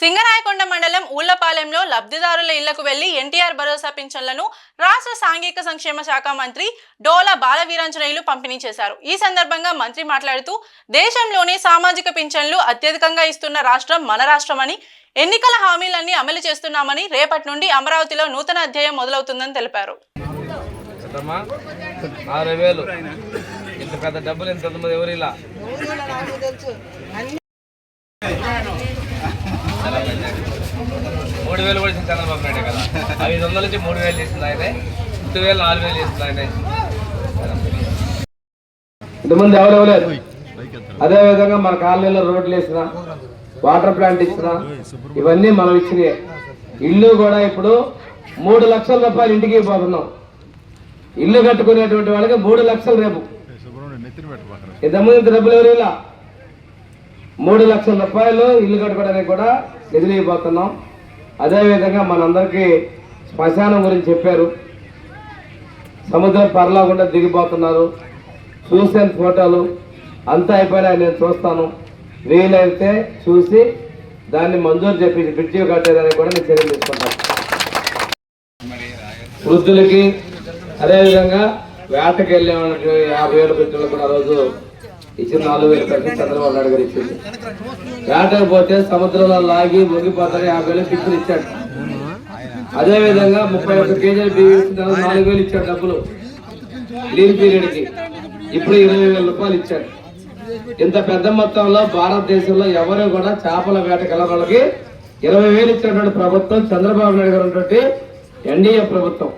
సింగరాయకొండ మండలం ఊళ్లపాలెంలో లబ్ధిదారుల ఇళ్లకు వెళ్లి ఎన్టీఆర్ భరోసా పింఛన్లను రాష్ట్ర సాంఘిక సంక్షేమ శాఖ మంత్రి డోలా బాలవీరాంజనేయులు పంపిణీ చేశారు. ఈ సందర్భంగా మంత్రి మాట్లాడుతూ దేశంలోనే సామాజిక పింఛన్లు అత్యధికంగా ఇస్తున్న రాష్ట్రం మన రాష్ట్రమని, ఎన్నికల హామీలన్నీ అమలు చేస్తున్నామని, రేపటి నుండి అమరావతిలో నూతన అధ్యాయం మొదలవుతుందని తెలిపారు. మూడు వేలు కూడా చంద్రబాబు నాయుడు కదా, 500 నుంచి 3000 చేస్తుంది ఆయన, 2000 4000 చేస్తుంది ఆయన. ఇంతమంది ఎవరెవలేదు. అదేవిధంగా మన కాలనీలో రోడ్లు వేసిన, వాటర్ ప్లాంట్ ఇచ్చిన, ఇవన్నీ మనం ఇచ్చినాయి. ఇల్లు కూడా ఇప్పుడు 3 లక్షల రూపాయలు ఇంటికి పోతున్నాం. ఇల్లు కట్టుకునేటువంటి వాళ్ళకి 3 లక్షలు రేపు. ఇంతకుముందు డబ్బులు ఎవరు ఇలా 3 లక్షల రూపాయలు ఇల్లు కట్టుకోవడానికి కూడా నిధులు ఇవ్వబోతున్నాం. అదేవిధంగా మనందరికీ శ్మశానం గురించి చెప్పారు. సముద్రం పరలోకుండా దిగిపోతున్నారు. చూసిన ఫోటోలు అంతా అయిపోయినా నేను చూస్తాను. వీలైతే చూసి దాన్ని మంజూరు చేపించి బ్రిడ్జి కట్టేదానికి కూడా నేను చర్యలు తీసుకుంటాను. వృద్ధులకి అదేవిధంగా వేటకి వెళ్ళే 50,000 పెట్టులకు కూడా రోజు ఇచ్చిన 4,000 పెట్టి చంద్రబాబు నాయుడు గారు ఇచ్చింది. వేటకు పోతే సముద్రంలో లాగి ముగిపోతారు, 50,000 పిక్కులు ఇచ్చాడు. అదేవిధంగా 31 కేజీలు బియ్యం ఇచ్చిన 4,000 ఇచ్చాడు డబ్బులు లీవ్ పీరియడ్ కి. ఇప్పుడు 20,000 రూపాయలు ఇచ్చాడు. ఇంత పెద్ద మొత్తంలో భారతదేశంలో ఎవరు కూడా చేపల వేటకి వెళ్ళిన వాళ్ళకి 20,000 ఇచ్చినటువంటి ప్రభుత్వం చంద్రబాబు నాయుడు గారు ఉన్నటువంటి ఎన్డీఏ ప్రభుత్వం.